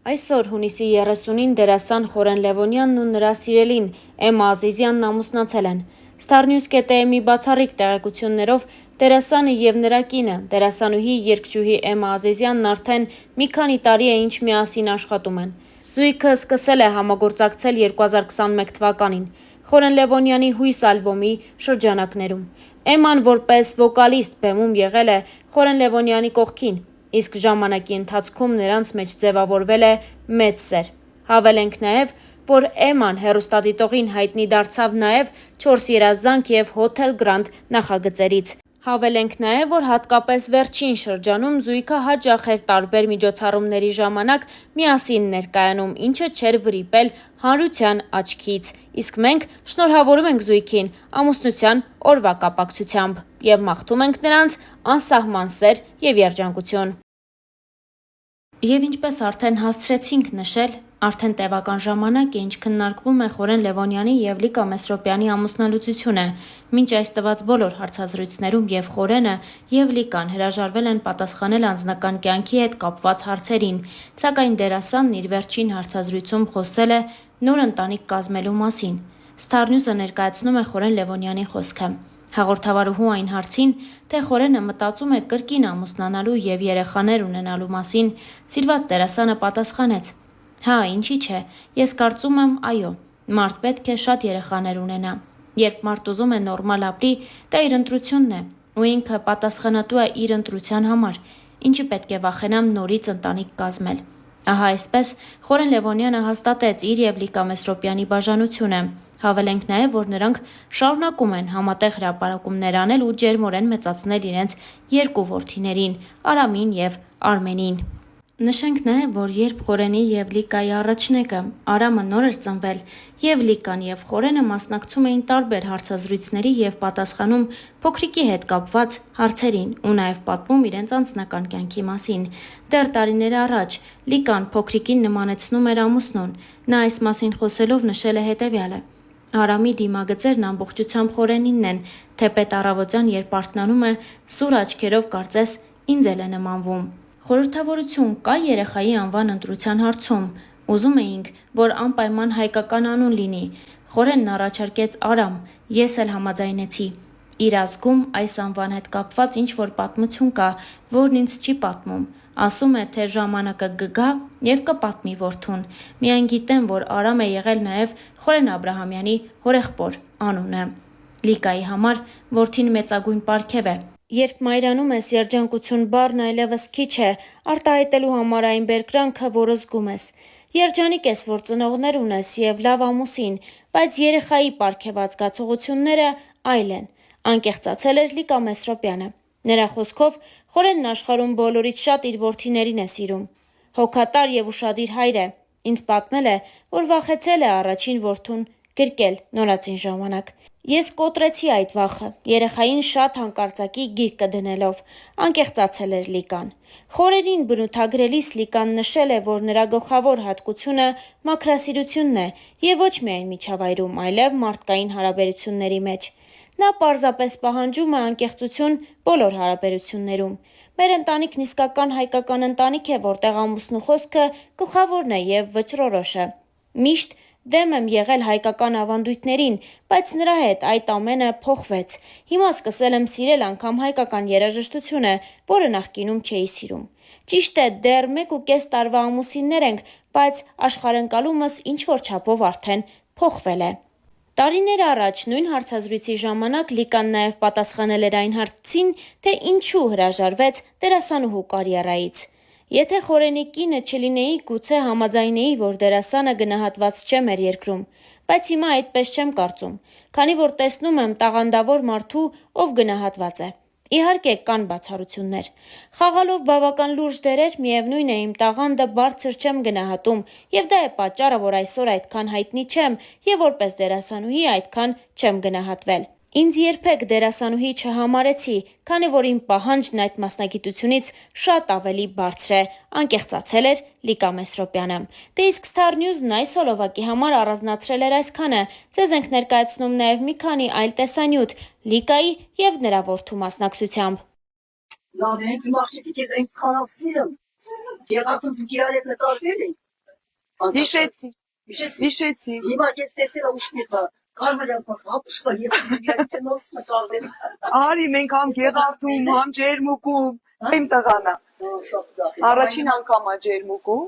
Այսօր հունիսի 30-ին դերասան Խորեն Լևոնյանն ու նրա սիրելին Էմմա Ազիզյանն ամուսնացել են։ Starnews.am-ի բացառիկ տեղեկություններով դերասանը և նրա կինը, դերասանուհի երգչուհի Էմմա Ազիզյանն արդեն մի քանի տարի է ինչ միասին աշխատում են։ Զույգը սկսել է համագործակցել 2021 թվականին Խորեն Լևոնյանի «Հույս» ալբոմի շրջանակներում։ Էմման որպես վոկալիստ բեմում եղել է Խորեն Լևոնյանի կողքին, իսկ ժամանակի ընթացքում նրանց մեջ ձևավորվել է մեծ սեր։ Հավելենք նաև, որ Էմման հեռուստադիտողին հայտնի դարձավ նաև 4 երազանք և Հոթել Գրանդ նախագծերից։ Հավելենք նաև, որ հատկապես վերջին շրջանում զույգը հաճախ էր տարբեր միջոցառումների ժամանակ միասին ներկայանում, ինչը չէր վրիպել հանրության աչքից։ Իսկ մենք շնորհավորում ենք զույգին ամուսնության օրվա կապակցությամբ և մաղթում ենք նրանց անսահման սեր և երջանկություն։ Եվ ինչպես արդեն հասցրեցինք նշել, արդեն տևական ժամանակ է, ինչ քննարկվում է Խորեն Լևոնյանի և Լիկա Մեսրոպյանի ամուսնալուծությունը։ Մինչ այս տված բոլոր հարցազրույցներում և Խորենը, և Լիկան հրաժարվել են պատասխանել անձնական կյանքի հետ կապված հարցերին, սակայն դերասանն իր վերջին հարցազրույցում խոսել է նոր ընտանիք կազմելու մասին։ Starnews-ը ներկայացնում է Խորեն Լևոնյանի խոսքը։ Հաղորդավարուհու այն հարցին, թե Խորենը մտածում է կրկին ամուսնանալու և երեխաներ ունենալու մասին, սիրված դերասանը պատասխանեց. «Հա, ինչի՞ չէ, ես կարծում եմ, այո, մարդ պետք է շատ երեխաներ ունենա։ Երբ մարդ ուզում է նորմալ ապրի, դա իր ընտրությունն է, ու ինքը պատասխանատու է իր ընտրության համար, ինչի պետք է վախենամ նորից ընտանիք կազմել»։ Ահա այսպես Խորեն Լևոնյանը հաստատեց իր և Լիկա Մեսրոպյանի բաժանությունը։ Հավելենք նաև, որ նրանք շարունակում են համատեղ հրապարակումներ անել ու ջերմորեն մեծացնել իրենց երկու որդիներին՝ Արամին և Արմենին։ Նշենք նաև, որ երբ Խորենի և Լիկայի առաջնեկը՝ Արամը նոր էր ծնվել, և Լիկան և Խորենը մասնակցում էին տարբեր հարցազրույցների և պատասխանում փոքրիկի հետ կապված հարցերին ու նաև պատմում իրենց անձնական կյանքի մասին։ Դեռ տարիներ առաջ Լիկան փոքրիկին նմանեցնում էր ամուսնուն։ Նա այս մասին խոսելով նշել է հետևյալը. «Արամի դիմագծերն ամբողջությամբ Խորենինն են, թեպետ առավոտյան, երբ արթնանում է, սուր աչքերով կարծես ինձ էլ է նմանվում»։ Խորհրդավորություն կա երեխայի անվան ընտրության հարցում։ Ուզում էինք, որ անպայման հայկական անուն լինի։ Խորենն առաջարկեց Արամ, ես էլ համաձայնեցի։ Իր ազգում այս անվան հետ կապված ինչ-որ պատմություն կա, որն ինձ չի պատմում։ Ասում է, թե ժամանակը կգա և կպատմի որդուն։ Միայն գիտեմ, որ Արամ է եղել նաև Խորեն Աբրահամյանի հորեղբոր անունը։ Լիկայի համար որդին մեծագույն պարգև է։ Երբ մայրանում ես, երջանկություն բառն այլևս քիչ է, արտահայտելու համար այն բերկրանքը, որ զգում ես։ Երջանիկ ես, որ ծնողներ ունես և լավ ամուսին, բայց երեխայի պարգևած զգացողությունները այլ են։ Անկեղծացել էր Լիկա Մեսրոպյանը։ Նրա խոսքով Խորենն աշխարհում բոլորից շատ իր որդիներին է սիրում։ Հոգատար և ուշադիր հայր է։ Ինձ պատմել է, որ վախեցել է առաջին որդուն գրկել նորածին ժամանակ։ Ես կոտրեցի այդ վախը՝ երեխային շատ հանկարծակի գիրկը դնելով։ Անկեղծացել էր Լիկան։ Խորենին բնութագրելիս Լիկան նշել է, որ նրա գլխավոր հատկությունը մաքրասիրությունն է և ոչ միայն միջավայրում, այլև մարդկային հարաբերությունների մեջ։ Նա պարզապես պահանջում է անկեղծություն բոլոր հարաբերություններում։ Մեր ընտանիքն իսկական հայկական ընտանիք է, որտեղ ամուսնու խոսքը գլխավորն է և վճռորոշը։ Միշտ դեմ եմ եղել հայկական ավանդույթներին, բայց նրա հետ այդ ամենը փոխվեց։ Հիմա սկսել եմ սիրել անգամ հայկական երաժշտությունը, որը նախկինում չէի սիրում։ Ճիշտ է, դեռ 1.5 տարվա ամուսիններ ենք, բայց աշխարհընկալումս ինչ-որ չափով արդեն փոխվել է։ Տարիներ առաջ նույն հարցազրույցի ժամանակ Լիկան նաև պատասխանել էր այն հարցին, թե ինչու հրաժարվեց դերասանուհու կարիերայից։ Եթե Խորենի կինը չլինեի, գուցե համաձայնեի, որ դերասանը գնահատված չէ մեր երկրում, բայց հիմա այդպես չեմ կարծում, քանի որ տեսնում եմ տաղանդավոր մարդու, ով գնահատված է։ Իհարկե, կան բացառություններ։ Խաղալով բավական լուրջ դերեր, միևնույն է, իմ տաղանդը բարձր չեմ գնահատում, և դա է պատճառը, որ այսօր այդքան հայտնի չեմ և որպես դերասանուհի այդքան չեմ գնահատվել։ Ինձ երբեք դերասանուհի չհամարեցի, քանի որ իմ պահանջն այդ մասնագիտությունից շատ ավելի բարձր է, անկեղծացել էր Լիկա Մեսրոպյանը։ Դե իսկ Starnews-ն այս հոլովակի համար առանձնացրել էր այսքանը։ Ձեզ ենք ներկայացնում նաև մի քանի այլ տեսանյութ Լիկայի և նրա որդու մասնակցությամբ։ Լավ ենք, իմ աղջիկի քեզ այնքան սիրում։ Եղավ դուք իրար հետ նկարվել եք։ Հիշեցի։ Հիշեցի։ Հիմա ես տեսել եմ ուշքիթը, կարվերազնակ հապուշկա, ես իրակի նորից նկարվել։ Արի, մենք համ Գեղարդում, համ Ջերմուկում, իմ տղանա։ Առաջին անգամ է Ջերմուկում։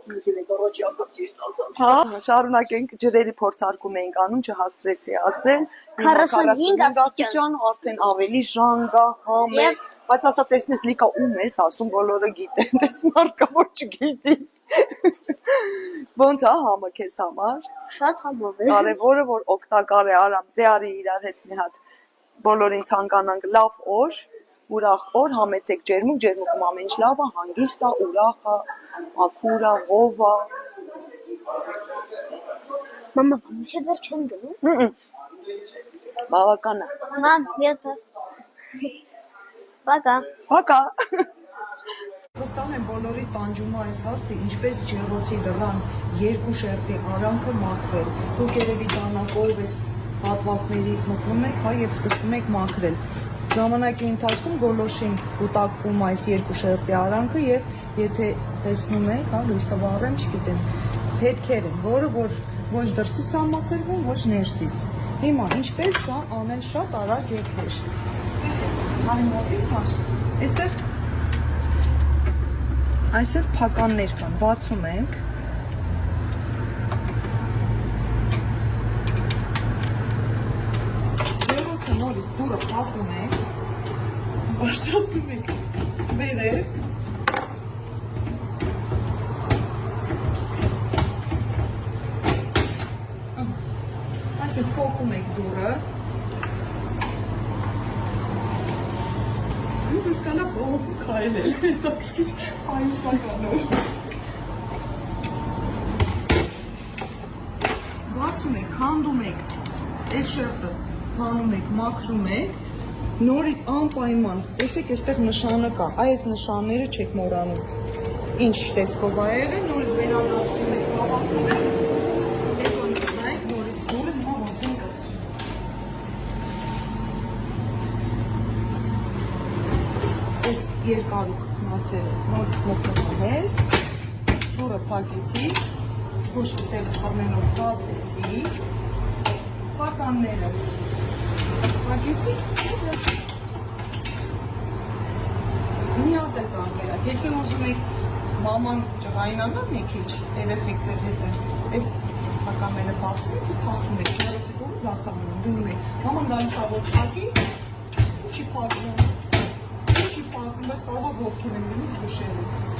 Հա, շարունակենք ջրերի փորձարկում էինք անում, չհասցրեցի ասել։ 45 աստիճան, արդեն ավելի ժանգա, համ է, բայց ասա տեսնես լիքա ում ես ասում, բոլորը գիտեն, տես մարդ կա որ չգիտի։ Ոնց է համը քեզ համար։ շատ համով է։ Կարևորը որ օգտակար է, արամ, դե արի իրար հետ մի հատ բոլորին ցանկանանք լավ օր, ուրախ օր, համեցեք ջերմուկ, ջերմուկում ամեն ինչ լավ է, հանգիստ է, ուրախ է, մաքուր է, ով է։ Մամա, ինչ դեռ չեմ գնում։ Բավական է։ Մամ, յետը։ Բակա։ Հակա։ Վստահ եմ բոլորի տանջում է այս հարցը, ինչպես ջեռոցի դռան երկու շերտի արանքը մաքրել։ Դուք երևի դանակով ես պատվասներից մտնում եք, հա, եւ սկսում եք մաքրել։ Ժամանակի ընթացքում գոլոշին կուտակվում այս երկու շերտի արանքը եւ եթե տեսնում եք, հա, լույսը վառեմ, չգիտեմ, հետքեր են, որը որ ոչ դրսից է մաքրվում, ոչ ներսից։ Հիմա ինչպես սա անել շատ արագ եւ հեշտ։ Տեսեք, հարի մոտիկ маш։ Այստեղ այսպես փականներ կան, բացում ենք։ Ջերոցը նորից դուրը փակում ենք, բարձրացնում ենք վերև։ Այսպես փոկում ենք դուրը։ Ես կանա փողոցը քայլել, հետաքրքիր այուսականով։ Բացում եք, հանդում եք, այս շերտը հանում եք, մաքրում եք, նորից անպայման, տեսեք այստեղ նշանը կա, այս նշանները չեք մոռանում։ Ինչ տեսքով է եղել, նորից վերադարձում եք, հավաքում եք, հետո նայեք, նորից դուրը հիմա ոնց են կրծում։ Այս երկարուկ մասերը նորից մոտնահել, դուրը փակեցի, զգուշ ստեղը սխարնելով բացեցի, փականները փակեցի, մի հատ էլ կարվերակ, եթե ուզում եք մաման ջղայնանան մի քիչ, երեխեք ձեր հետ այս փականները բացում եք ու թաղում եք, ջերոցի կողը դասավորում, դնում եք, մաման գալիս ավոր փակի, ու չի փակում, բայց կարող ոտքին եմ գնի զգուշելու։